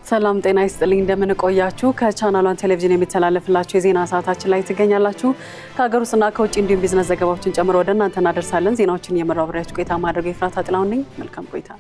ሰላም ጤና ይስጥልኝ እንደምን ቆያችሁ ከቻናሏን ቴሌቪዥን የሚተላለፍላችሁ የዜና ሰዓታችን ላይ ትገኛላችሁ ከሀገር ውስጥና ከውጭ እንዲሁም ቢዝነስ ዘገባዎችን ጨምሮ ወደ እናንተ እናደርሳለን ዜናዎችን እየመራው አብሬያችሁ ቆይታ ማድረግ ይፍራታ ጥላሁን ነኝ መልካም ቆይታ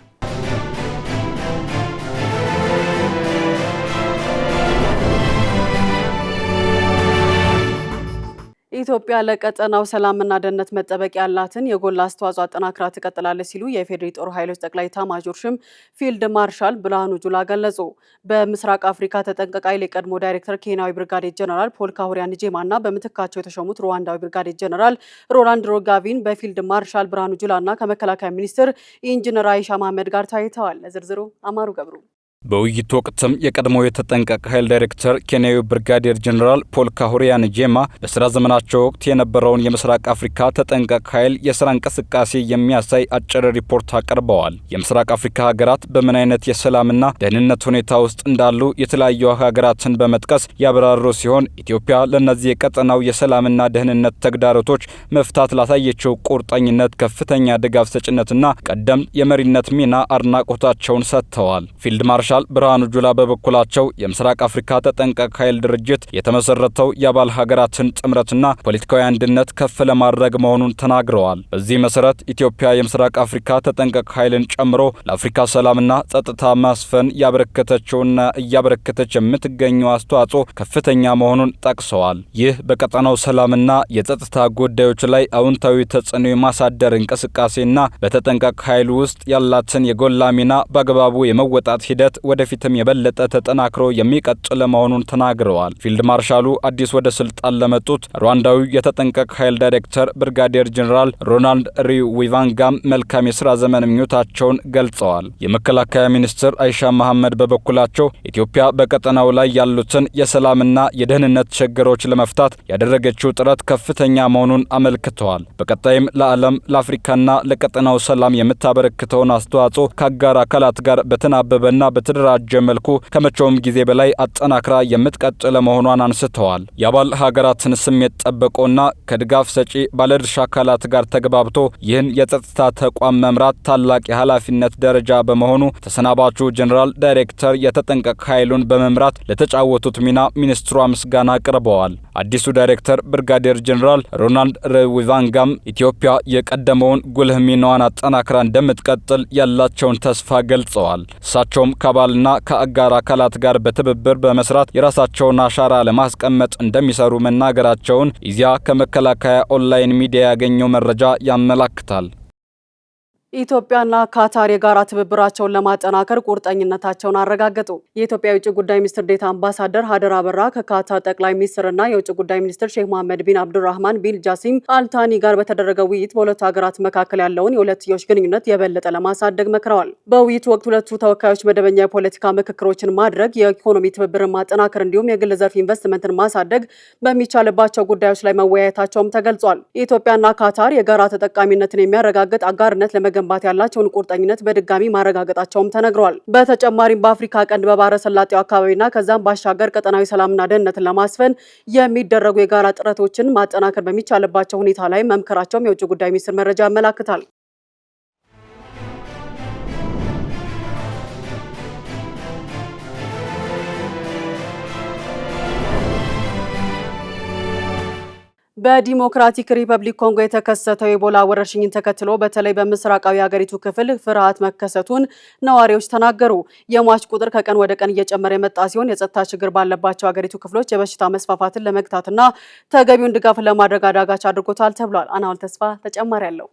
ኢትዮጵያ ለቀጠናው ሰላምና ደህንነት መጠበቅ ያላትን የጎላ አስተዋጽኦ አጠናክራ ትቀጥላለች ሲሉ የፌዴራል ጦር ኃይሎች ጠቅላይ ኤታማዦር ሹም ፊልድ ማርሻል ብርሃኑ ጁላ ገለጹ። በምስራቅ አፍሪካ ተጠንቀቅ ኃይል የቀድሞ ዳይሬክተር ኬንያዊ ብርጋዴር ጀነራል ፖል ካሁሪያን ጄማና በምትካቸው የተሾሙት ሩዋንዳዊ ብርጋዴር ጀነራል ሮላንድ ሮጋቪን በፊልድ ማርሻል ብርሃኑ ጁላና ከመከላከያ ሚኒስትር ኢንጂነር አይሻ መሐመድ ጋር ታይተዋል። ለዝርዝሩ አማሩ ገብሩ በውይይቱ ወቅትም የቀድሞው የተጠንቀቅ ኃይል ዳይሬክተር ኬንያዊ ብርጋዴር ጀነራል ፖል ካሁሪያን ጄማ በስራ ዘመናቸው ወቅት የነበረውን የምስራቅ አፍሪካ ተጠንቀቅ ኃይል የስራ እንቅስቃሴ የሚያሳይ አጭር ሪፖርት አቀርበዋል። የምስራቅ አፍሪካ ሀገራት በምን አይነት የሰላምና ደህንነት ሁኔታ ውስጥ እንዳሉ የተለያዩ ሀገራትን በመጥቀስ ያብራሩ ሲሆን ኢትዮጵያ ለነዚህ የቀጠናው የሰላምና ደህንነት ተግዳሮቶች መፍታት ላሳየችው ቁርጠኝነት ከፍተኛ ድጋፍ ሰጭነትና ቀደም የመሪነት ሚና አድናቆታቸውን ሰጥተዋል። ፊልድ ማርሻል ብርሃኑ ጁላ በበኩላቸው የምስራቅ አፍሪካ ተጠንቀቅ ኃይል ድርጅት የተመሰረተው የአባል ሀገራትን ጥምረትና ፖለቲካዊ አንድነት ከፍ ለማድረግ መሆኑን ተናግረዋል። በዚህ መሰረት ኢትዮጵያ የምስራቅ አፍሪካ ተጠንቀቅ ኃይልን ጨምሮ ለአፍሪካ ሰላምና ጸጥታ ማስፈን ያበረከተችውና እያበረከተች የምትገኘው አስተዋጽኦ ከፍተኛ መሆኑን ጠቅሰዋል። ይህ በቀጠናው ሰላምና የጸጥታ ጉዳዮች ላይ አዎንታዊ ተጽዕኖ የማሳደር እንቅስቃሴና በተጠንቀቅ ኃይል ውስጥ ያላትን የጎላ ሚና በአግባቡ የመወጣት ሂደት ወደፊትም የበለጠ ተጠናክሮ የሚቀጥል መሆኑን ተናግረዋል። ፊልድ ማርሻሉ አዲስ ወደ ስልጣን ለመጡት ሩዋንዳዊ የተጠንቀቅ ኃይል ዳይሬክተር ብርጋዴር ጀነራል ሮላንድ ሪዊቫንጋም መልካም የሥራ ዘመን ምኞታቸውን ገልጸዋል። የመከላከያ ሚኒስትር አይሻ መሐመድ በበኩላቸው ኢትዮጵያ በቀጠናው ላይ ያሉትን የሰላምና የደህንነት ችግሮች ለመፍታት ያደረገችው ጥረት ከፍተኛ መሆኑን አመልክተዋል። በቀጣይም ለዓለም ለአፍሪካና ለቀጠናው ሰላም የምታበረክተውን አስተዋጽኦ ከአጋር አካላት ጋር በተናበበና በተደራጀ መልኩ ከመቼውም ጊዜ በላይ አጠናክራ የምትቀጥል መሆኗን አንስተዋል። የአባል ሀገራትን ስሜት ጠብቆና ከድጋፍ ሰጪ ባለድርሻ አካላት ጋር ተግባብቶ ይህን የጸጥታ ተቋም መምራት ታላቅ የኃላፊነት ደረጃ በመሆኑ ተሰናባቹ ጀነራል ዳይሬክተር የተጠንቀቅ ኃይሉን በመምራት ለተጫወቱት ሚና ሚኒስትሯ ምስጋና አቅርበዋል። አዲሱ ዳይሬክተር ብርጋዴር ጀነራል ሮላንድ ሪዊቫንጋም ኢትዮጵያ የቀደመውን ጉልህ ሚናዋን አጠናክራ እንደምትቀጥል ያላቸውን ተስፋ ገልጸዋል። እሳቸውም ከአባልና ከአጋር አካላት ጋር በትብብር በመስራት የራሳቸውን አሻራ ለማስቀመጥ እንደሚሰሩ መናገራቸውን ኢዜአ ከመከላከያ ኦንላይን ሚዲያ ያገኘው መረጃ ያመለክታል። ኢትዮጵያና ካታር የጋራ ትብብራቸውን ለማጠናከር ቁርጠኝነታቸውን አረጋገጡ። የኢትዮጵያ የውጭ ጉዳይ ሚኒስትር ዴኤታ አምባሳደር ሀደር አበራ ከካታር ጠቅላይ ሚኒስትርና የውጭ ጉዳይ ሚኒስትር ሼክ መሐመድ ቢን አብዱራህማን ቢን ጃሲም አልታኒ ጋር በተደረገው ውይይት በሁለቱ ሀገራት መካከል ያለውን የሁለትዮሽ ግንኙነት የበለጠ ለማሳደግ መክረዋል። በውይይቱ ወቅት ሁለቱ ተወካዮች መደበኛ የፖለቲካ ምክክሮችን ማድረግ፣ የኢኮኖሚ ትብብርን ማጠናከር እንዲሁም የግል ዘርፍ ኢንቨስትመንትን ማሳደግ በሚቻልባቸው ጉዳዮች ላይ መወያየታቸውም ተገልጿል። ኢትዮጵያና ካታር የጋራ ተጠቃሚነትን የሚያረጋግጥ አጋርነት ለመገንባት ያላቸውን ቁርጠኝነት በድጋሚ ማረጋገጣቸውም ተነግሯል። በተጨማሪም በአፍሪካ ቀንድ በባህረ ሰላጤው አካባቢና ከዛም ባሻገር ቀጠናዊ ሰላምና ደህንነትን ለማስፈን የሚደረጉ የጋራ ጥረቶችን ማጠናከር በሚቻልባቸው ሁኔታ ላይ መምከራቸውም የውጭ ጉዳይ ሚኒስትር መረጃ ያመለክታል። በዲሞክራቲክ ሪፐብሊክ ኮንጎ የተከሰተው የኢቦላ ወረርሽኝን ተከትሎ በተለይ በምስራቃዊ ሀገሪቱ ክፍል ፍርሃት መከሰቱን ነዋሪዎች ተናገሩ። የሟች ቁጥር ከቀን ወደ ቀን እየጨመረ የመጣ ሲሆን የጸጥታ ችግር ባለባቸው ሀገሪቱ ክፍሎች የበሽታ መስፋፋትን ለመግታትና ተገቢውን ድጋፍ ለማድረግ አዳጋች አድርጎታል ተብሏል። አናውል ተስፋ ተጨማሪ አለው።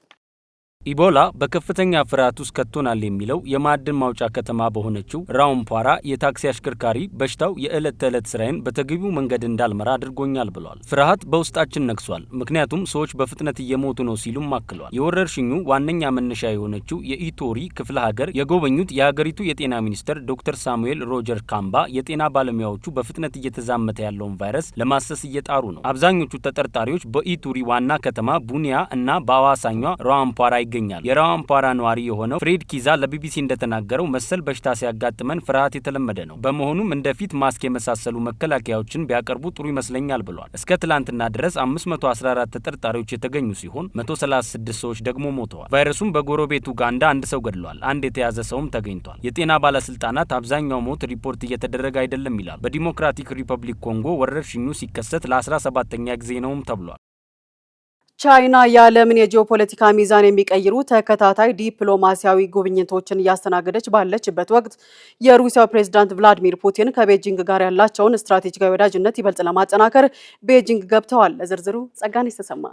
ኢቦላ በከፍተኛ ፍርሃት ውስጥ ከቶናል የሚለው የማዕድን ማውጫ ከተማ በሆነችው ራውምፓራ የታክሲ አሽከርካሪ በሽታው የዕለት ተዕለት ስራዬን በተገቢው መንገድ እንዳልመራ አድርጎኛል ብሏል። ፍርሃት በውስጣችን ነግሷል፣ ምክንያቱም ሰዎች በፍጥነት እየሞቱ ነው ሲሉም አክሏል። የወረርሽኙ ዋነኛ መነሻ የሆነችው የኢቶሪ ክፍለ ሀገር የጎበኙት የሀገሪቱ የጤና ሚኒስትር ዶክተር ሳሙኤል ሮጀር ካምባ የጤና ባለሙያዎቹ በፍጥነት እየተዛመተ ያለውን ቫይረስ ለማሰስ እየጣሩ ነው። አብዛኞቹ ተጠርጣሪዎች በኢቶሪ ዋና ከተማ ቡኒያ እና በአዋሳኟ ራውምፓራ ይገኛሉ። የራዋምፓራ ነዋሪ የሆነው ፍሬድ ኪዛ ለቢቢሲ እንደተናገረው መሰል በሽታ ሲያጋጥመን ፍርሃት የተለመደ ነው። በመሆኑም እንደፊት ማስክ የመሳሰሉ መከላከያዎችን ቢያቀርቡ ጥሩ ይመስለኛል ብሏል። እስከ ትላንትና ድረስ 514 ተጠርጣሪዎች የተገኙ ሲሆን 136 ሰዎች ደግሞ ሞተዋል። ቫይረሱም በጎረቤት ኡጋንዳ አንድ ሰው ገድሏል። አንድ የተያዘ ሰውም ተገኝቷል። የጤና ባለስልጣናት አብዛኛው ሞት ሪፖርት እየተደረገ አይደለም ይላል። በዲሞክራቲክ ሪፐብሊክ ኮንጎ ወረርሽኙ ሲከሰት ለ17ኛ ጊዜ ነውም ተብሏል። ቻይና የዓለምን የጂኦፖለቲካ ሚዛን የሚቀይሩ ተከታታይ ዲፕሎማሲያዊ ጉብኝቶችን እያስተናገደች ባለችበት ወቅት የሩሲያው ፕሬዝዳንት ቭላዲሚር ፑቲን ከቤጂንግ ጋር ያላቸውን ስትራቴጂካዊ ወዳጅነት ይበልጥ ለማጠናከር ቤጂንግ ገብተዋል። ለዝርዝሩ ጸጋነሽ ተሰማ።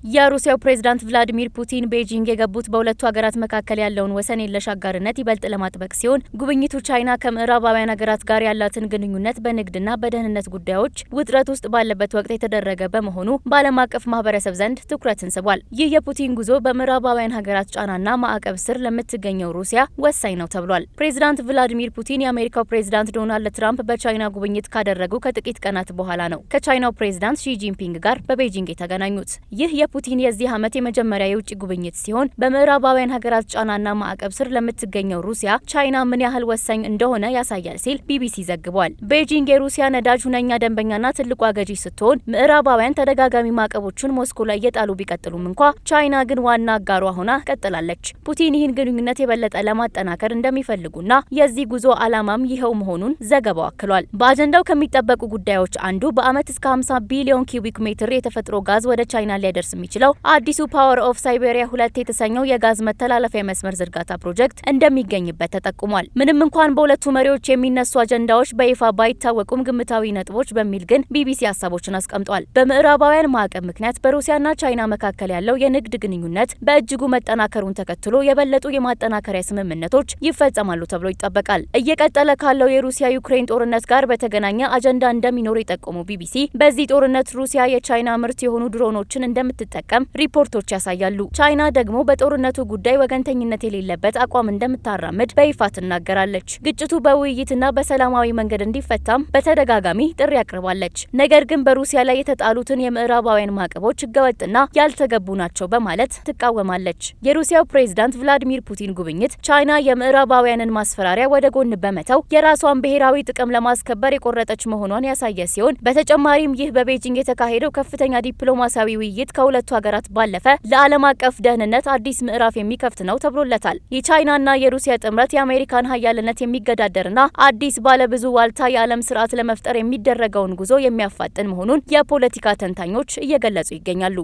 የሩሲያው ፕሬዝዳንት ቭላዲሚር ፑቲን ቤጂንግ የገቡት በሁለቱ ሀገራት መካከል ያለውን ወሰን የለሽ አጋርነት ይበልጥ ለማጥበቅ ሲሆን ጉብኝቱ ቻይና ከምዕራባውያን ሀገራት ጋር ያላትን ግንኙነት በንግድና በደህንነት ጉዳዮች ውጥረት ውስጥ ባለበት ወቅት የተደረገ በመሆኑ በዓለም አቀፍ ማህበረሰብ ዘንድ ትኩረትን ስቧል። ይህ የፑቲን ጉዞ በምዕራባውያን ሀገራት ጫናና ማዕቀብ ስር ለምትገኘው ሩሲያ ወሳኝ ነው ተብሏል። ፕሬዝዳንት ቭላዲሚር ፑቲን የአሜሪካው ፕሬዝዳንት ዶናልድ ትራምፕ በቻይና ጉብኝት ካደረጉ ከጥቂት ቀናት በኋላ ነው ከቻይናው ፕሬዝዳንት ሺ ጂንፒንግ ጋር በቤጂንግ የተገናኙት። ይህ ፑቲን የዚህ ዓመት የመጀመሪያ የውጭ ጉብኝት ሲሆን በምዕራባውያን ሀገራት ጫናና ማዕቀብ ስር ለምትገኘው ሩሲያ ቻይና ምን ያህል ወሳኝ እንደሆነ ያሳያል ሲል ቢቢሲ ዘግቧል። ቤጂንግ የሩሲያ ነዳጅ ሁነኛ ደንበኛና ትልቋ ገዢ ስትሆን ምዕራባውያን ተደጋጋሚ ማዕቀቦችን ሞስኮ ላይ እየጣሉ ቢቀጥሉም እንኳ ቻይና ግን ዋና አጋሯ ሆና ቀጥላለች። ፑቲን ይህን ግንኙነት የበለጠ ለማጠናከር እንደሚፈልጉና የዚህ ጉዞ ዓላማም ይኸው መሆኑን ዘገባው አክሏል። በአጀንዳው ከሚጠበቁ ጉዳዮች አንዱ በዓመት እስከ 50 ቢሊዮን ኪዩቢክ ሜትር የተፈጥሮ ጋዝ ወደ ቻይና ሊያደርስ የሚችለው አዲሱ ፓወር ኦፍ ሳይቤሪያ 2 የተሰኘው የጋዝ መተላለፊያ መስመር ዝርጋታ ፕሮጀክት እንደሚገኝበት ተጠቁሟል። ምንም እንኳን በሁለቱ መሪዎች የሚነሱ አጀንዳዎች በይፋ ባይታወቁም ግምታዊ ነጥቦች በሚል ግን ቢቢሲ ሀሳቦችን አስቀምጧል። በምዕራባውያን ማዕቀብ ምክንያት በሩሲያና ቻይና መካከል ያለው የንግድ ግንኙነት በእጅጉ መጠናከሩን ተከትሎ የበለጡ የማጠናከሪያ ስምምነቶች ይፈጸማሉ ተብሎ ይጠበቃል። እየቀጠለ ካለው የሩሲያ ዩክሬን ጦርነት ጋር በተገናኘ አጀንዳ እንደሚኖር የጠቆመው ቢቢሲ በዚህ ጦርነት ሩሲያ የቻይና ምርት የሆኑ ድሮኖችን እንደምትጠቀም ሪፖርቶች ያሳያሉ። ቻይና ደግሞ በጦርነቱ ጉዳይ ወገንተኝነት የሌለበት አቋም እንደምታራምድ በይፋ ትናገራለች። ግጭቱ በውይይትና በሰላማዊ መንገድ እንዲፈታም በተደጋጋሚ ጥሪ አቅርባለች። ነገር ግን በሩሲያ ላይ የተጣሉትን የምዕራባውያን ማዕቀቦች ህገወጥና ያልተገቡ ናቸው በማለት ትቃወማለች። የሩሲያው ፕሬዝዳንት ቭላዲሚር ፑቲን ጉብኝት ቻይና የምዕራባውያንን ማስፈራሪያ ወደ ጎን በመተው የራሷን ብሔራዊ ጥቅም ለማስከበር የቆረጠች መሆኗን ያሳየ ሲሆን በተጨማሪም ይህ በቤጂንግ የተካሄደው ከፍተኛ ዲፕሎማሲያዊ ውይይት ከሁለቱ ሀገራት ባለፈ ለዓለም አቀፍ ደህንነት አዲስ ምዕራፍ የሚከፍት ነው ተብሎለታል። የቻይናና የሩሲያ ጥምረት የአሜሪካን ሀያልነት የሚገዳደርና አዲስ ባለብዙ ዋልታ የዓለም ስርዓት ለመፍጠር የሚደረገውን ጉዞ የሚያፋጥን መሆኑን የፖለቲካ ተንታኞች እየገለጹ ይገኛሉ።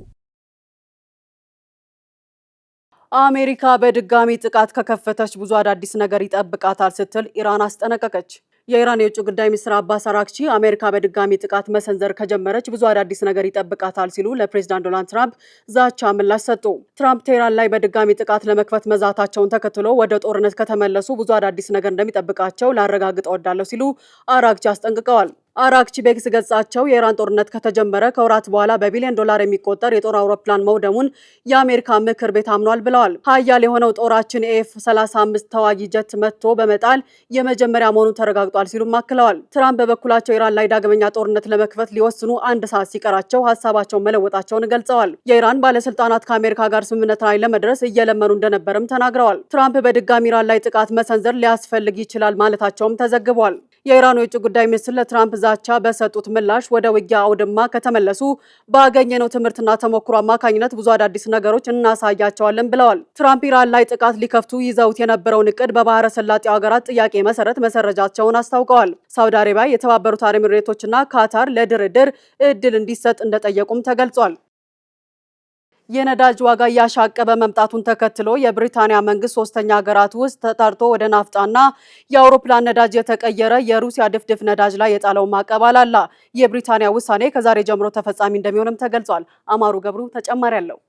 አሜሪካ በድጋሚ ጥቃት ከከፈተች ብዙ አዳዲስ ነገር ይጠብቃታል ስትል ኢራን አስጠነቀቀች። የኢራን የውጭ ጉዳይ ሚኒስትር አባስ አራግቺ አሜሪካ በድጋሚ ጥቃት መሰንዘር ከጀመረች ብዙ አዳዲስ ነገር ይጠብቃታል ሲሉ ለፕሬዝዳንት ዶናልድ ትራምፕ ዛቻ ምላሽ ሰጡ። ትራምፕ ቴህራን ላይ በድጋሚ ጥቃት ለመክፈት መዛታቸውን ተከትሎ ወደ ጦርነት ከተመለሱ ብዙ አዳዲስ ነገር እንደሚጠብቃቸው ላረጋግጥ እወዳለሁ ሲሉ አራግቺ አስጠንቅቀዋል። አራግቺ በኤክስ ገጻቸው የኢራን ጦርነት ከተጀመረ ከወራት በኋላ በቢሊዮን ዶላር የሚቆጠር የጦር አውሮፕላን መውደሙን የአሜሪካ ምክር ቤት አምኗል ብለዋል። ሀያል የሆነው ጦራችን ኤፍ-35 ተዋጊ ጀት መጥቶ በመጣል የመጀመሪያ መሆኑን ተረጋግጧል ሲሉም አክለዋል። ትራምፕ በበኩላቸው ኢራን ላይ ዳግመኛ ጦርነት ለመክፈት ሊወስኑ አንድ ሰዓት ሲቀራቸው ሀሳባቸውን መለወጣቸውን ገልጸዋል። የኢራን ባለስልጣናት ከአሜሪካ ጋር ስምምነት ላይ ለመድረስ እየለመኑ እንደነበርም ተናግረዋል። ትራምፕ በድጋሚ ኢራን ላይ ጥቃት መሰንዘር ሊያስፈልግ ይችላል ማለታቸውም ተዘግቧል። የኢራኑ የውጭ ጉዳይ ሚኒስትር ለትራምፕ ዛቻ በሰጡት ምላሽ ወደ ውጊያ አውድማ ከተመለሱ ባገኘነው ትምህርትና ተሞክሮ አማካኝነት ብዙ አዳዲስ ነገሮች እናሳያቸዋለን ብለዋል። ትራምፕ ኢራን ላይ ጥቃት ሊከፍቱ ይዘውት የነበረውን እቅድ በባህረ ሰላጤው ሀገራት ጥያቄ መሰረት መሰረጃቸውን አስታውቀዋል። ሳውዲ አረቢያ፣ የተባበሩት አረብ ኤሚሬቶችና ካታር ለድርድር እድል እንዲሰጥ እንደጠየቁም ተገልጿል። የነዳጅ ዋጋ እያሻቀበ መምጣቱን ተከትሎ የብሪታንያ መንግስት ሶስተኛ ሀገራት ውስጥ ተጣርቶ ወደ ናፍጣና የአውሮፕላን ነዳጅ የተቀየረ የሩሲያ ድፍድፍ ነዳጅ ላይ የጣለው ማዕቀብ አላላ። የብሪታንያ ውሳኔ ከዛሬ ጀምሮ ተፈጻሚ እንደሚሆንም ተገልጿል። አማሩ ገብሩ ተጨማሪ አለው።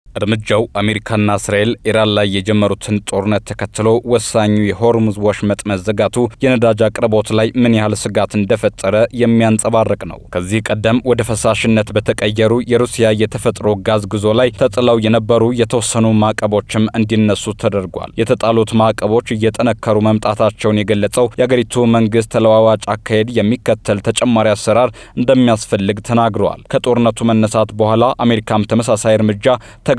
እርምጃው አሜሪካና እስራኤል ኢራን ላይ የጀመሩትን ጦርነት ተከትሎ ወሳኙ የሆርሙዝ ወሽመጥ መዘጋቱ የነዳጅ አቅርቦት ላይ ምን ያህል ስጋት እንደፈጠረ የሚያንጸባርቅ ነው። ከዚህ ቀደም ወደ ፈሳሽነት በተቀየሩ የሩሲያ የተፈጥሮ ጋዝ ጉዞ ላይ ተጥለው የነበሩ የተወሰኑ ማዕቀቦችም እንዲነሱ ተደርጓል። የተጣሉት ማዕቀቦች እየጠነከሩ መምጣታቸውን የገለጸው የአገሪቱ መንግስት ተለዋዋጭ አካሄድ የሚከተል ተጨማሪ አሰራር እንደሚያስፈልግ ተናግረዋል። ከጦርነቱ መነሳት በኋላ አሜሪካም ተመሳሳይ እርምጃ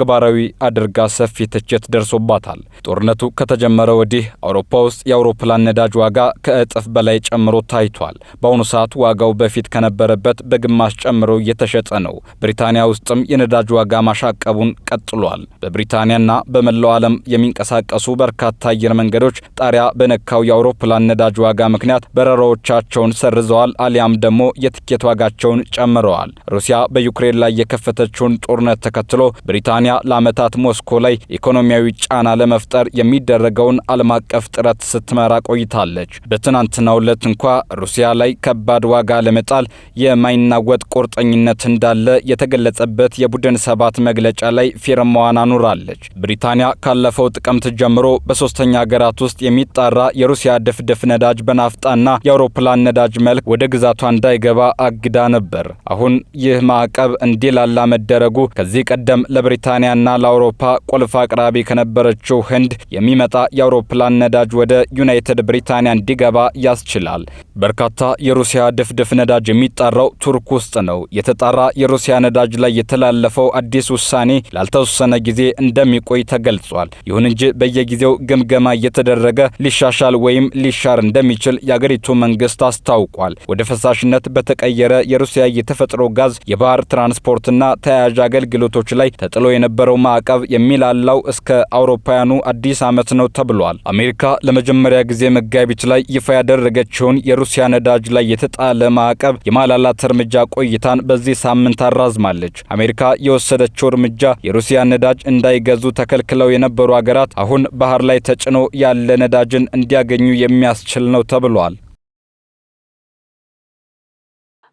ተግባራዊ አድርጋ ሰፊ ትችት ደርሶባታል። ጦርነቱ ከተጀመረ ወዲህ አውሮፓ ውስጥ የአውሮፕላን ነዳጅ ዋጋ ከእጥፍ በላይ ጨምሮ ታይቷል። በአሁኑ ሰዓት ዋጋው በፊት ከነበረበት በግማሽ ጨምሮ እየተሸጠ ነው። ብሪታንያ ውስጥም የነዳጅ ዋጋ ማሻቀቡን ቀጥሏል። በብሪታንያና በመላው ዓለም የሚንቀሳቀሱ በርካታ አየር መንገዶች ጣሪያ በነካው የአውሮፕላን ነዳጅ ዋጋ ምክንያት በረራዎቻቸውን ሰርዘዋል፣ አሊያም ደግሞ የትኬት ዋጋቸውን ጨምረዋል። ሩሲያ በዩክሬን ላይ የከፈተችውን ጦርነት ተከትሎ ብሪታንያ ለዓመታት ሞስኮ ላይ ኢኮኖሚያዊ ጫና ለመፍጠር የሚደረገውን ዓለም አቀፍ ጥረት ስትመራ ቆይታለች። በትናንትናው ዕለት እንኳ ሩሲያ ላይ ከባድ ዋጋ ለመጣል የማይናወጥ ቁርጠኝነት እንዳለ የተገለጸበት የቡድን ሰባት መግለጫ ላይ ፊርማዋን አኑራለች። ብሪታንያ ካለፈው ጥቅምት ጀምሮ በሶስተኛ ሀገራት ውስጥ የሚጣራ የሩሲያ ድፍድፍ ነዳጅ በናፍጣና የአውሮፕላን ነዳጅ መልክ ወደ ግዛቷ እንዳይገባ አግዳ ነበር። አሁን ይህ ማዕቀብ እንዲላላ መደረጉ ከዚህ ቀደም ለብሪታንያና ለአውሮፓ ቁልፍ አቅራቢ ከነበረችው ህንድ የሚመጣ የአውሮፕላን ነዳጅ ወደ ዩናይትድ ብሪታንያ እንዲገባ ያስችላል። በርካታ የሩሲያ ድፍድፍ ነዳጅ የሚጣራው ቱርክ ውስጥ ነው። የተጣራ የሩሲያ ነዳጅ ላይ የተላለፈው አዲስ ውሳኔ ላልተወሰነ ጊዜ እንደሚቆይ ተገልጿል። ይሁን እንጂ በየጊዜው ግምገማ እየተደረገ ሊሻሻል ወይም ሊሻር እንደሚችል የአገሪቱ መንግስት አስታውቋል። ወደ ፈሳሽነት በተቀየረ የሩሲያ የተፈጥሮ ጋዝ የባህር ትራንስፖርትና ተያያዥ አገልግሎቶች ላይ ተጥሎ የነበረው ማዕቀብ የሚላላው እስከ አውሮፓውያኑ አዲስ ዓመት ነው ተብሏል። አሜሪካ ለመጀመሪያ ጊዜ መጋቢት ላይ ይፋ ያደረገችውን የሩሲያ ነዳጅ ላይ የተጣለ ማዕቀብ የማላላት እርምጃ ቆይታን በዚህ ሳምንት አራዝማለች። አሜሪካ የወሰደችው እርምጃ የሩሲያ ነዳጅ እንዳይገዙ ተከልክለው የነበሩ አገራት አሁን ባህር ላይ ተጭኖ ያለ ነዳጅን እንዲያገኙ የሚያስችል ነው ተብሏል።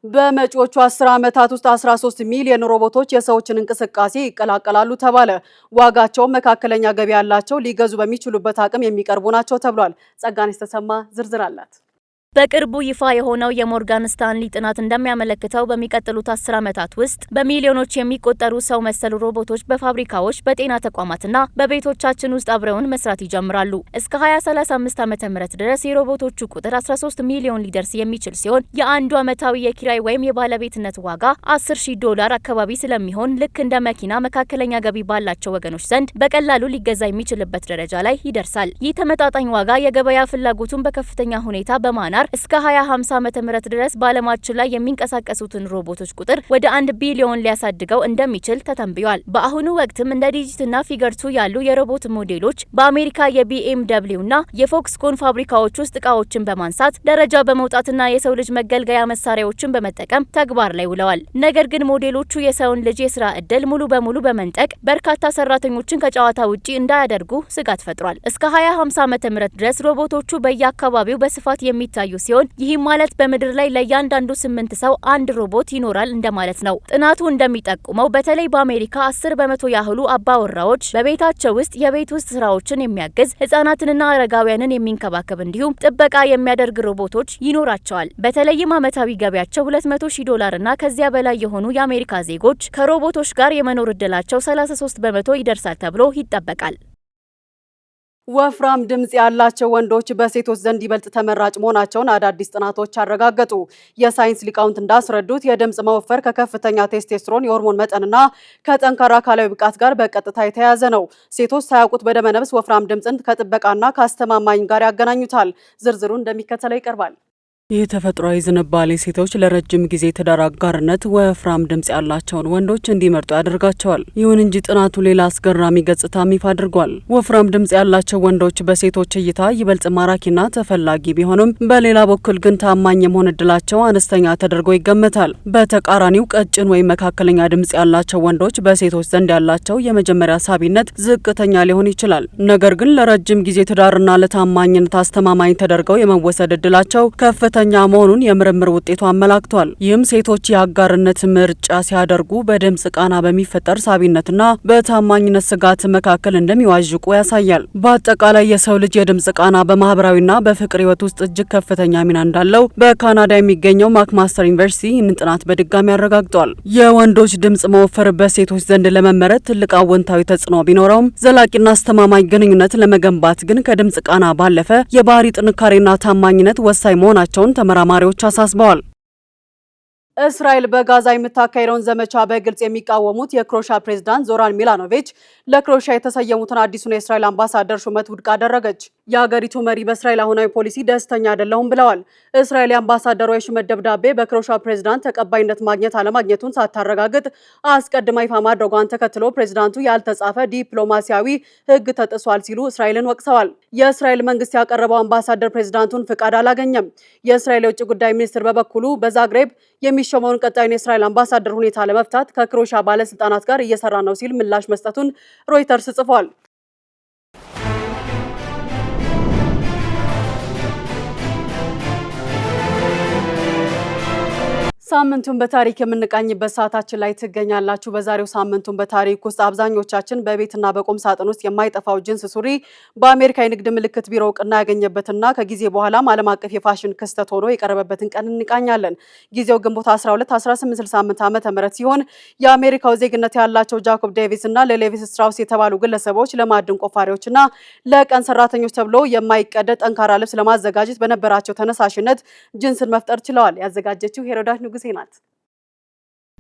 በመጪዎቹ 10 ዓመታት ውስጥ 13 ሚሊዮን ሮቦቶች የሰዎችን እንቅስቃሴ ይቀላቀላሉ ተባለ። ዋጋቸው መካከለኛ ገቢ ያላቸው ሊገዙ በሚችሉበት አቅም የሚቀርቡ ናቸው ተብሏል። ጸጋነሽ ተሰማ ዝርዝር አላት። በቅርቡ ይፋ የሆነው የሞርጋን ስታንሊ ጥናት እንደሚያመለክተው በሚቀጥሉት 10 ዓመታት ውስጥ በሚሊዮኖች የሚቆጠሩ ሰው መሰል ሮቦቶች በፋብሪካዎች፣ በጤና ተቋማትና በቤቶቻችን ውስጥ አብረውን መስራት ይጀምራሉ። እስከ 2035 ዓ.ም ድረስ የሮቦቶቹ ቁጥር 13 ሚሊዮን ሊደርስ የሚችል ሲሆን የአንዱ ዓመታዊ የኪራይ ወይም የባለቤትነት ዋጋ $10,000 አካባቢ ስለሚሆን ልክ እንደ መኪና መካከለኛ ገቢ ባላቸው ወገኖች ዘንድ በቀላሉ ሊገዛ የሚችልበት ደረጃ ላይ ይደርሳል። ይህ ተመጣጣኝ ዋጋ የገበያ ፍላጎቱን በከፍተኛ ሁኔታ በማናር እስከ 2050 ዓ.ም ድረስ በዓለማችን ላይ የሚንቀሳቀሱትን ሮቦቶች ቁጥር ወደ 1 ቢሊዮን ሊያሳድገው እንደሚችል ተተንብዮአል። በአሁኑ ወቅትም እንደ ዲጂትና ፊገርቱ ያሉ የሮቦት ሞዴሎች በአሜሪካ የቢኤምደብሊው እና የፎክስኮን ፋብሪካዎች ውስጥ እቃዎችን በማንሳት ደረጃ በመውጣትና የሰው ልጅ መገልገያ መሳሪያዎችን በመጠቀም ተግባር ላይ ውለዋል። ነገር ግን ሞዴሎቹ የሰውን ልጅ የስራ ዕድል ሙሉ በሙሉ በመንጠቅ በርካታ ሰራተኞችን ከጨዋታ ውጪ እንዳያደርጉ ስጋት ፈጥሯል። እስከ 2050 ዓ.ም ድረስ ሮቦቶቹ በየአካባቢው በስፋት የሚታዩ ሲሆን ይህም ማለት በምድር ላይ ለእያንዳንዱ 8 ሰው አንድ ሮቦት ይኖራል እንደማለት ነው። ጥናቱ እንደሚጠቁመው በተለይ በአሜሪካ 10 በመቶ ያህሉ አባወራዎች በቤታቸው ውስጥ የቤት ውስጥ ስራዎችን የሚያግዝ ህጻናትንና አረጋውያንን የሚንከባከብ እንዲሁም ጥበቃ የሚያደርግ ሮቦቶች ይኖራቸዋል። በተለይም ዓመታዊ ገቢያቸው $200,000 እና ከዚያ በላይ የሆኑ የአሜሪካ ዜጎች ከሮቦቶች ጋር የመኖር እድላቸው 33 በመቶ ይደርሳል ተብሎ ይጠበቃል። ወፍራም ድምጽ ያላቸው ወንዶች በሴቶች ዘንድ ይበልጥ ተመራጭ መሆናቸውን አዳዲስ ጥናቶች አረጋገጡ። የሳይንስ ሊቃውንት እንዳስረዱት የድምጽ መወፈር ከከፍተኛ ቴስቶስትሮን የሆርሞን መጠንና ከጠንካራ አካላዊ ብቃት ጋር በቀጥታ የተያያዘ ነው። ሴቶች ሳያውቁት በደመነፍስ ወፍራም ድምጽን ከጥበቃና ከአስተማማኝ ጋር ያገናኙታል። ዝርዝሩ እንደሚከተለው ይቀርባል። ይህ ተፈጥሯዊ ዝንባሌ ሴቶች ለረጅም ጊዜ ትዳር አጋርነት ወፍራም ድምጽ ያላቸውን ወንዶች እንዲመርጡ ያደርጋቸዋል። ይሁን እንጂ ጥናቱ ሌላ አስገራሚ ገጽታም ይፋ አድርጓል። ወፍራም ድምጽ ያላቸው ወንዶች በሴቶች እይታ ይበልጥ ማራኪና ተፈላጊ ቢሆኑም በሌላ በኩል ግን ታማኝ የመሆን እድላቸው አነስተኛ ተደርጎ ይገመታል። በተቃራኒው ቀጭን ወይም መካከለኛ ድምጽ ያላቸው ወንዶች በሴቶች ዘንድ ያላቸው የመጀመሪያ ሳቢነት ዝቅተኛ ሊሆን ይችላል። ነገር ግን ለረጅም ጊዜ ትዳርና ለታማኝነት አስተማማኝ ተደርገው የመወሰድ እድላቸው ከፍተኛ መሆኑን የምርምር ውጤቱ አመላክቷል። ይህም ሴቶች የአጋርነት ምርጫ ሲያደርጉ በድምጽ ቃና በሚፈጠር ሳቢነትና በታማኝነት ስጋት መካከል እንደሚዋዥቁ ያሳያል። በአጠቃላይ የሰው ልጅ የድምጽ ቃና በማህበራዊና በፍቅር ህይወት ውስጥ እጅግ ከፍተኛ ሚና እንዳለው በካናዳ የሚገኘው ማክማስተር ዩኒቨርሲቲ ይህንን ጥናት በድጋሚ አረጋግጧል። የወንዶች ድምጽ መወፈር በሴቶች ዘንድ ለመመረጥ ትልቅ አወንታዊ ተጽዕኖ ቢኖረውም ዘላቂና አስተማማኝ ግንኙነት ለመገንባት ግን ከድምጽ ቃና ባለፈ የባህሪ ጥንካሬና ታማኝነት ወሳኝ መሆናቸውን ተመራማሪዎች አሳስበዋል። እስራኤል በጋዛ የምታካሄደውን ዘመቻ በግልጽ የሚቃወሙት የክሮኤሺያ ፕሬዝዳንት ዞራን ሚላኖቪች ለክሮኤሺያ የተሰየሙትን አዲሱን የእስራኤል አምባሳደር ሹመት ውድቅ አደረገች። የሀገሪቱ መሪ በእስራኤል አሁናዊ ፖሊሲ ደስተኛ አይደለሁም ብለዋል። እስራኤል የአምባሳደሯ የሹመት ደብዳቤ በክሮኤሺያ ፕሬዝዳንት ተቀባይነት ማግኘት አለማግኘቱን ሳታረጋግጥ አስቀድማ ይፋ ማድረጓን ተከትሎ ፕሬዝዳንቱ ያልተጻፈ ዲፕሎማሲያዊ ሕግ ተጥሷል ሲሉ እስራኤልን ወቅሰዋል። የእስራኤል መንግስት ያቀረበው አምባሳደር ፕሬዝዳንቱን ፍቃድ አላገኘም። የእስራኤል የውጭ ጉዳይ ሚኒስትር በበኩሉ በዛግሬብ የሚሾመውን ቀጣዩን የእስራኤል አምባሳደር ሁኔታ ለመፍታት ከክሮኤሺያ ባለስልጣናት ጋር እየሰራ ነው ሲል ምላሽ መስጠቱን ሮይተርስ ጽፏል። ሳምንቱን በታሪክ የምንቃኝበት ሰዓታችን ላይ ትገኛላችሁ። በዛሬው ሳምንቱን በታሪክ ውስጥ አብዛኞቻችን በቤትና በቁም ሳጥን ውስጥ የማይጠፋው ጂንስ ሱሪ በአሜሪካ የንግድ ምልክት ቢሮ እውቅና ያገኘበትና ከጊዜ በኋላም ዓለም አቀፍ የፋሽን ክስተት ሆኖ የቀረበበትን ቀን እንቃኛለን። ጊዜው ግንቦት 12 1868 ዓ.ም ሲሆን የአሜሪካው ዜግነት ያላቸው ጃኮብ ዴቪስ እና ሌቪ ስትራውስ የተባሉ ግለሰቦች ለማዕድን ቆፋሪዎችና ለቀን ሰራተኞች ተብሎ የማይቀደድ ጠንካራ ልብስ ለማዘጋጀት በነበራቸው ተነሳሽነት ጂንስን መፍጠር ችለዋል። ያዘጋጀችው ሄሮዳት ንጉሴ ናት።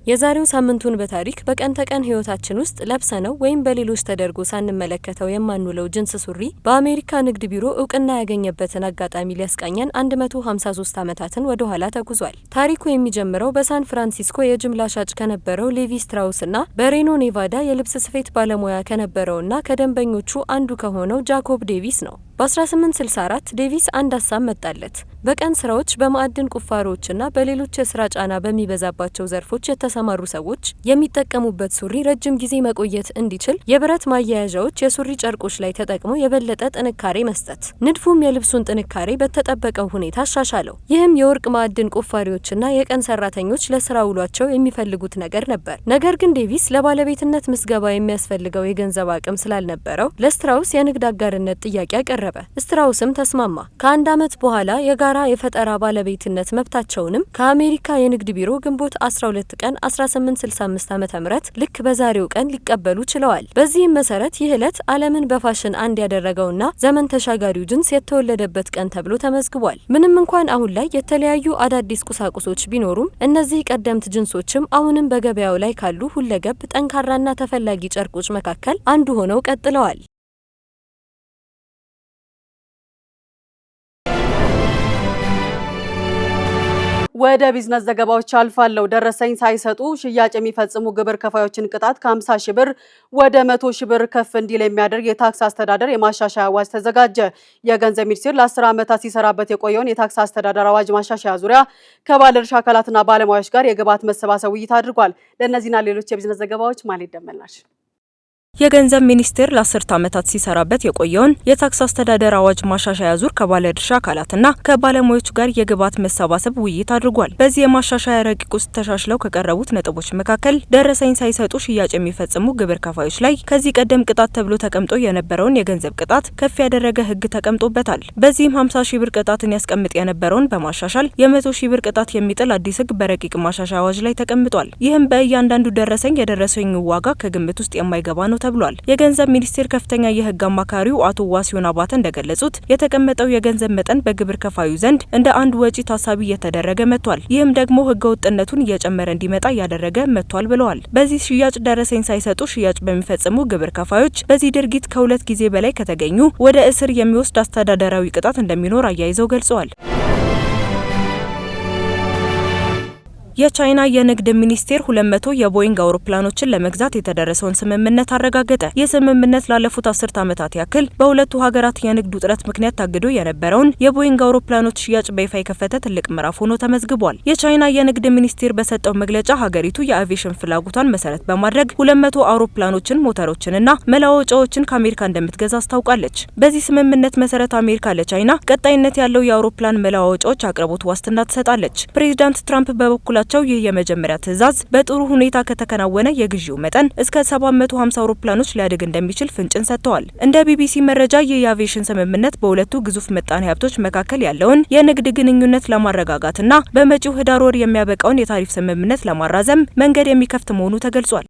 የዛሬው ሳምንቱን በታሪክ በቀን ተቀን ህይወታችን ውስጥ ለብሰነው ወይም በሌሎች ተደርጎ ሳንመለከተው የማንውለው ጂንስ ሱሪ በአሜሪካ ንግድ ቢሮ እውቅና ያገኘበትን አጋጣሚ ሊያስቃኘን 153 ዓመታትን ወደ ኋላ ተጉዟል። ታሪኩ የሚጀምረው በሳን ፍራንሲስኮ የጅምላ ሻጭ ከነበረው ሌቪ ስትራውስና በሬኖ ኔቫዳ የልብስ ስፌት ባለሙያ ከነበረውና ከደንበኞቹ አንዱ ከሆነው ጃኮብ ዴቪስ ነው። በ1864 ዴቪስ አንድ ሀሳብ መጣለት። በቀን ስራዎች፣ በማዕድን ቁፋሮዎችና በሌሎች የስራ ጫና በሚበዛባቸው ዘርፎች የተሰማሩ ሰዎች የሚጠቀሙበት ሱሪ ረጅም ጊዜ መቆየት እንዲችል የብረት ማያያዣዎች የሱሪ ጨርቆች ላይ ተጠቅሞ የበለጠ ጥንካሬ መስጠት። ንድፉም የልብሱን ጥንካሬ በተጠበቀው ሁኔታ አሻሻለው። ይህም የወርቅ ማዕድን ቁፋሪዎችና የቀን ሰራተኞች ለስራ ውሏቸው የሚፈልጉት ነገር ነበር። ነገር ግን ዴቪስ ለባለቤትነት ምዝገባ የሚያስፈልገው የገንዘብ አቅም ስላልነበረው ለስትራውስ የንግድ አጋርነት ጥያቄ አቀረበ። ስትራውስም ተስማማ። ከአንድ ዓመት በኋላ የጋራ የፈጠራ ባለቤትነት መብታቸውንም ከአሜሪካ የንግድ ቢሮ ግንቦት 12 ቀን 1865 ዓ.ም ልክ በዛሬው ቀን ሊቀበሉ ችለዋል። በዚህም መሰረት ይህ ዕለት ዓለምን በፋሽን አንድ ያደረገውና ዘመን ተሻጋሪው ጂንስ የተወለደበት ቀን ተብሎ ተመዝግቧል። ምንም እንኳን አሁን ላይ የተለያዩ አዳዲስ ቁሳቁሶች ቢኖሩም እነዚህ ቀደምት ጂንሶችም አሁንም በገበያው ላይ ካሉ ሁለገብ ጠንካራና ተፈላጊ ጨርቆች መካከል አንዱ ሆነው ቀጥለዋል። ወደ ቢዝነስ ዘገባዎች አልፋለሁ። ደረሰኝ ሳይሰጡ ሽያጭ የሚፈጽሙ ግብር ከፋዮችን ቅጣት ከ50 ሺህ ብር ወደ 100 ሺህ ብር ከፍ እንዲል የሚያደርግ የታክስ አስተዳደር የማሻሻያ አዋጅ ተዘጋጀ። የገንዘብ ሚኒስቴር ለ10 ዓመታት ሲሰራበት የቆየውን የታክስ አስተዳደር አዋጅ ማሻሻያ ዙሪያ ከባለድርሻ አካላትና ባለሙያዎች ጋር የግብዓት መሰባሰብ ውይይት አድርጓል። ለእነዚህና ሌሎች የቢዝነስ ዘገባዎች ማለት ደመላሽ የገንዘብ ሚኒስቴር ለ10 ዓመታት ሲሰራበት የቆየውን የታክስ አስተዳደር አዋጅ ማሻሻያ ዙር ከባለድርሻ አካላትና ከባለሙያዎች ጋር የግብዓት መሰባሰብ ውይይት አድርጓል። በዚህ የማሻሻያ ረቂቅ ውስጥ ተሻሽለው ከቀረቡት ነጥቦች መካከል ደረሰኝ ሳይሰጡ ሽያጭ የሚፈጽሙ ግብር ከፋዮች ላይ ከዚህ ቀደም ቅጣት ተብሎ ተቀምጦ የነበረውን የገንዘብ ቅጣት ከፍ ያደረገ ሕግ ተቀምጦበታል። በዚህም 50 ሺህ ብር ቅጣትን ያስቀምጥ የነበረውን በማሻሻል የ100 ሺህ ብር ቅጣት የሚጥል አዲስ ሕግ በረቂቅ ማሻሻያ አዋጅ ላይ ተቀምጧል። ይህም በእያንዳንዱ ደረሰኝ የደረሰኙ ዋጋ ከግምት ውስጥ የማይገባ ነው ተብሏል። የገንዘብ ሚኒስቴር ከፍተኛ የህግ አማካሪው አቶ ዋሲዮን አባተ እንደገለጹት የተቀመጠው የገንዘብ መጠን በግብር ከፋዩ ዘንድ እንደ አንድ ወጪ ታሳቢ እየተደረገ መጥቷል። ይህም ደግሞ ህገወጥነቱን እየጨመረ እንዲመጣ እያደረገ መጥቷል ብለዋል። በዚህ ሽያጭ ደረሰኝ ሳይሰጡ ሽያጭ በሚፈጽሙ ግብር ከፋዮች በዚህ ድርጊት ከ2 ጊዜ በላይ ከተገኙ ወደ እስር የሚወስድ አስተዳደራዊ ቅጣት እንደሚኖር አያይዘው ገልጸዋል። የቻይና የንግድ ሚኒስቴር 200 የቦይንግ አውሮፕላኖችን ለመግዛት የተደረሰውን ስምምነት አረጋገጠ። ይህ ስምምነት ላለፉት 10 ዓመታት ያክል በሁለቱ ሀገራት የንግድ ውጥረት ምክንያት ታግዶ የነበረውን የቦይንግ አውሮፕላኖች ሽያጭ በይፋ የከፈተ ትልቅ ምዕራፍ ሆኖ ተመዝግቧል። የቻይና የንግድ ሚኒስቴር በሰጠው መግለጫ ሀገሪቱ የአቪዬሽን ፍላጎቷን መሰረት በማድረግ 200 አውሮፕላኖችን፣ ሞተሮችንና መለዋወጫዎችን ከአሜሪካ እንደምትገዛ አስታውቃለች። በዚህ ስምምነት መሰረት አሜሪካ ለቻይና ቀጣይነት ያለው የአውሮፕላን መለዋወጫዎች አቅርቦት ዋስትና ትሰጣለች። ፕሬዚዳንት ትራምፕ በበኩላቸው ይህ የመጀመሪያ ትዕዛዝ በጥሩ ሁኔታ ከተከናወነ የግዢው መጠን እስከ 750 አውሮፕላኖች ሊያድግ እንደሚችል ፍንጭን ሰጥተዋል። እንደ ቢቢሲ መረጃ ይህ የአቪዬሽን ስምምነት በሁለቱ ግዙፍ ምጣኔ ሀብቶች መካከል ያለውን የንግድ ግንኙነት ለማረጋጋትና በመጪው ህዳር ወር የሚያበቃውን የታሪፍ ስምምነት ለማራዘም መንገድ የሚከፍት መሆኑ ተገልጿል።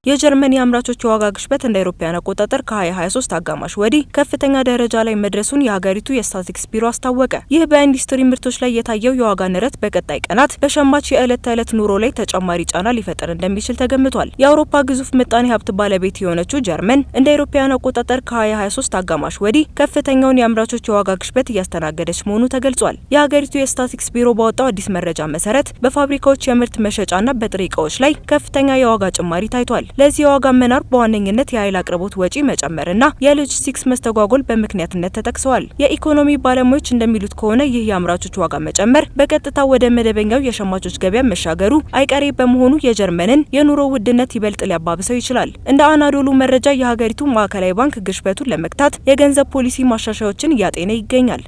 የጀርመን የአምራቾች የዋጋ ግሽበት እንደ አውሮፓውያን አቆጣጠር ከ2023 አጋማሽ ወዲህ ከፍተኛ ደረጃ ላይ መድረሱን የሀገሪቱ የስታቲስቲክስ ቢሮ አስታወቀ። ይህ በኢንዱስትሪ ምርቶች ላይ የታየው የዋጋ ንረት በቀጣይ ቀናት በሸማች የዕለት ተዕለት ኑሮ ላይ ተጨማሪ ጫና ሊፈጠር እንደሚችል ተገምቷል። የአውሮፓ ግዙፍ ምጣኔ ሀብት ባለቤት የሆነችው ጀርመን እንደ አውሮፓውያን አቆጣጠር ከ2023 አጋማሽ ወዲህ ከፍተኛውን የአምራቾች የዋጋ ግሽበት እያስተናገደች መሆኑ ተገልጿል። የሀገሪቱ የስታቲስቲክስ ቢሮ ባወጣው አዲስ መረጃ መሰረት በፋብሪካዎች የምርት መሸጫና በጥሬ ዕቃዎች ላይ ከፍተኛ የዋጋ ጭማሪ ታይቷል። ለዚህ የዋጋ መናር በዋነኝነት የኃይል አቅርቦት ወጪ መጨመርና የሎጂስቲክስ መስተጓጎል በምክንያትነት ተጠቅሰዋል። የኢኮኖሚ ባለሙያዎች እንደሚሉት ከሆነ ይህ የአምራቾች ዋጋ መጨመር በቀጥታ ወደ መደበኛው የሸማቾች ገበያ መሻገሩ አይቀሬ በመሆኑ የጀርመንን የኑሮ ውድነት ይበልጥ ሊያባብሰው ይችላል። እንደ አናዶሉ መረጃ የሀገሪቱ ማዕከላዊ ባንክ ግሽበቱን ለመግታት የገንዘብ ፖሊሲ ማሻሻያዎችን እያጤነ ይገኛል።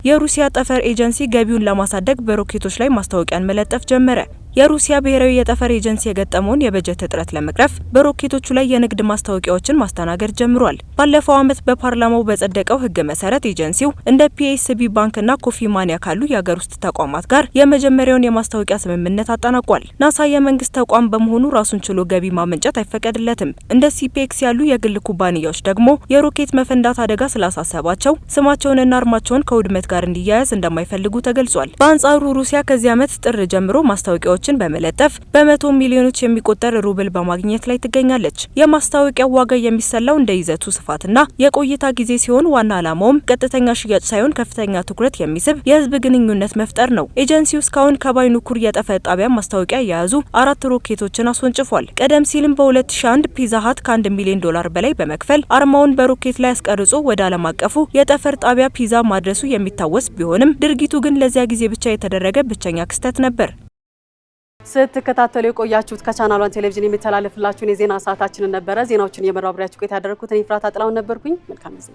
የሩሲያ ጠፈር ኤጀንሲ ገቢውን ለማሳደግ በሮኬቶች ላይ ማስታወቂያን መለጠፍ ጀመረ። የሩሲያ ብሔራዊ የጠፈር ኤጀንሲ የገጠመውን የበጀት እጥረት ለመቅረፍ በሮኬቶቹ ላይ የንግድ ማስታወቂያዎችን ማስተናገድ ጀምሯል። ባለፈው ዓመት በፓርላማው በጸደቀው ሕግ መሰረት ኤጀንሲው እንደ ፒኤስቢ ባንክና ኮፊ ማኒያ ካሉ የሀገር ውስጥ ተቋማት ጋር የመጀመሪያውን የማስታወቂያ ስምምነት አጠናቋል። ናሳ የመንግስት ተቋም በመሆኑ ራሱን ችሎ ገቢ ማመንጨት አይፈቀድለትም። እንደ ሲፒኤክስ ያሉ የግል ኩባንያዎች ደግሞ የሮኬት መፈንዳት አደጋ ስላሳሰባቸው ስማቸውንና አርማቸውን ከውድመት ጋር እንዲያያዝ እንደማይፈልጉ ተገልጿል። በአንጻሩ ሩሲያ ከዚህ ዓመት ጥር ጀምሮ ማስታወቂያዎች በመለጠፍ በመቶ ሚሊዮኖች የሚቆጠር ሩብል በማግኘት ላይ ትገኛለች። የማስታወቂያው ዋጋ የሚሰላው እንደ ይዘቱ ስፋትና የቆይታ ጊዜ ሲሆን ዋና ዓላማውም ቀጥተኛ ሽያጭ ሳይሆን ከፍተኛ ትኩረት የሚስብ የህዝብ ግንኙነት መፍጠር ነው። ኤጀንሲው እስካሁን ከባይኑኩር የጠፈር ጣቢያ ማስታወቂያ የያዙ 4 ሮኬቶችን አስወንጭፏል። ቀደም ሲልም በ2001 ፒዛ ሀት ከ1 ሚሊዮን ዶላር በላይ በመክፈል አርማውን በሮኬት ላይ አስቀርጾ ወደ ዓለም አቀፉ የጠፈር ጣቢያ ፒዛ ማድረሱ የሚታወስ ቢሆንም ድርጊቱ ግን ለዚያ ጊዜ ብቻ የተደረገ ብቸኛ ክስተት ነበር። ስትከታተሉ የቆያችሁት ከቻናል 1 ቴሌቪዥን የሚተላለፍላችሁን የዜና ሰዓታችንን ነበረ። ዜናዎችን እየመራው አብሬያችሁ ቆይታ ያደረኩት እኔ ፍራታ ጥላውን ነበርኩኝ። መልካም ጊዜ